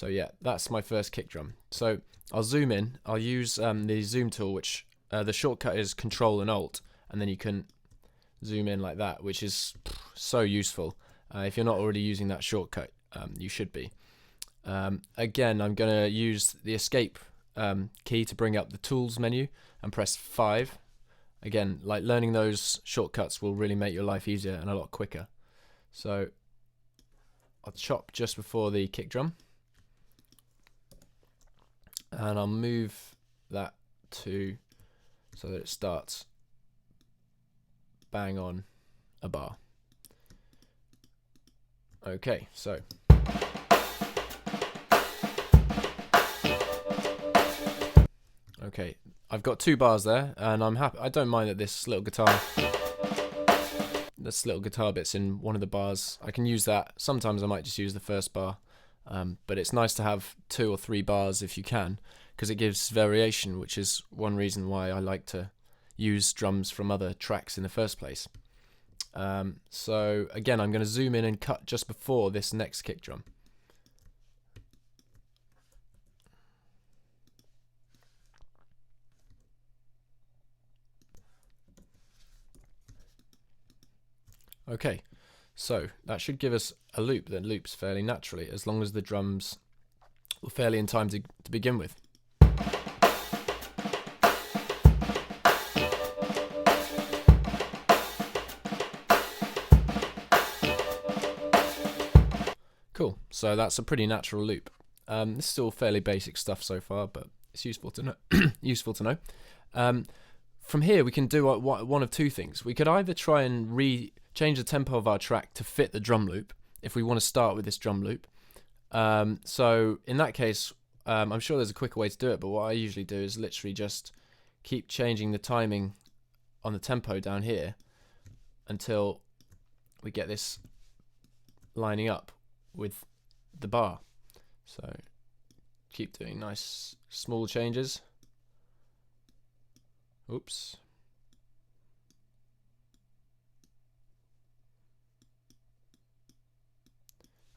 So yeah, that's my first kick drum. So I'll zoom in. I'll use the zoom tool, which the shortcut is Control and Alt, and then you can zoom in like that, which is so useful. If you're not already using that shortcut, you should be. Again, I'm going to use the Escape key to bring up the Tools menu and press 5. Again, like learning those shortcuts will really make your life easier and a lot quicker. So I'll chop just before the kick drum, and I'll move that to so that it starts bang on a bar. Okay, so okay, I've got 2 bars there, and I'm happy. I don't mind that this little guitar bit's in one of the bars. I can use that. Sometimes I might just use the first bar, but it's nice to have 2 or 3 bars if you can, because it gives variation, which is one reason why I like to use drums from other tracks in the first place. So again, I'm going to zoom in and cut just before this next kick drum. Okay, so that should give us a loop that loops fairly naturally, as long as the drums were fairly in time to begin with. Cool, so that's a pretty natural loop. This is all fairly basic stuff so far, but it's useful to know. useful to know. From here, we can do one of 2 things. We could either try and change the tempo of our track to fit the drum loop, if we want to start with this drum loop. So in that case, I'm sure there's a quicker way to do it, but what I usually do is literally just keep changing the timing on the tempo down here until we get this lining up with the bar. So keep doing nice small changes. Oops.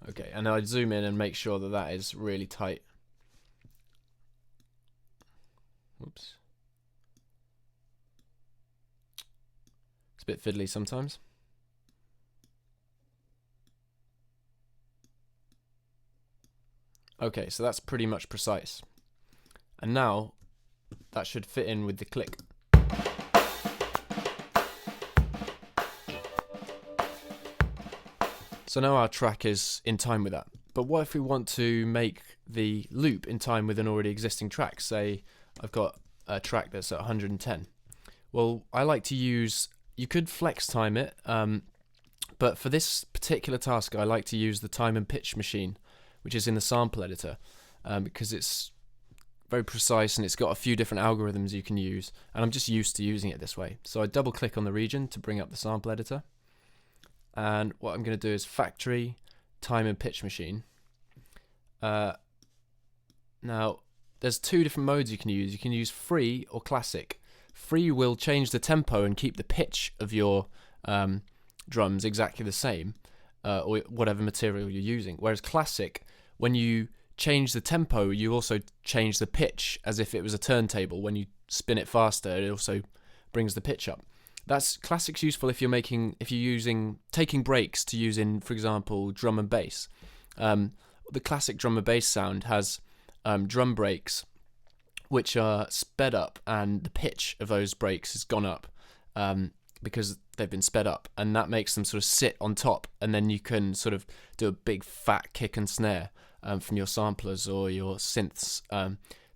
Okay, and I'd zoom in and make sure that that is really tight. Oops. It's a bit fiddly sometimes. Okay, so that's pretty much precise. And now that should fit in with the click. So now our track is in time with that. But what if we want to make the loop in time with an already existing track? Say I've got a track that's at 110. Well, I like to use, you could flex time it, but for this particular task I like to use the time and pitch machine, which is in the sample editor, because it's very precise and it's got a few different algorithms you can use, and I'm just used to using it this way. So I double click on the region to bring up the sample editor, and what I'm going to do is factory time and pitch machine. Now there's 2 different modes you can use. You can use free or classic. Free will change the tempo and keep the pitch of your drums exactly the same, or whatever material you're using, whereas classic, when you change the tempo, you also change the pitch as if it was a turntable. When you spin it faster, it also brings the pitch up. That's classic's useful if you're taking breaks to use in, for example, drum and bass. The classic drum and bass sound has drum breaks which are sped up, and the pitch of those breaks has gone up because they've been sped up, and that makes them sort of sit on top, and then you can sort of do a big fat kick and snare from your samplers or your synths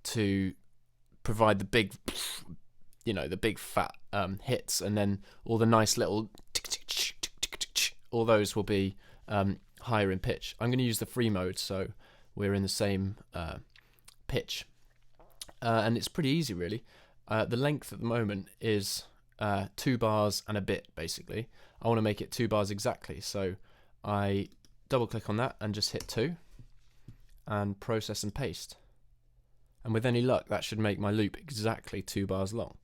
to provide the big, the big fat hits, and then all the nice little all those will be higher in pitch. I'm going to use the free mode, so we're in the same pitch, and it's pretty easy really. The length at the moment is 2 bars and a bit, basically. I want to make it 2 bars exactly, so I double click on that and just hit 2 and process and paste, and with any luck that should make my loop exactly 2 bars long,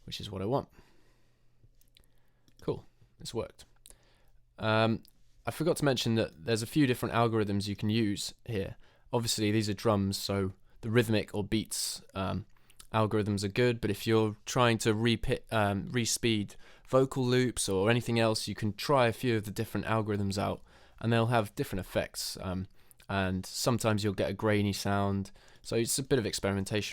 which is what I want. Cool, it's worked. I forgot to mention that there's a few different algorithms you can use here. obviously these are drums, so the rhythmic or beats algorithms are good, but if you're trying to re-speed vocal loops or anything else, you can try a few of the different algorithms out, and they'll have different effects, and sometimes you'll get a grainy sound, so it's a bit of experimentation.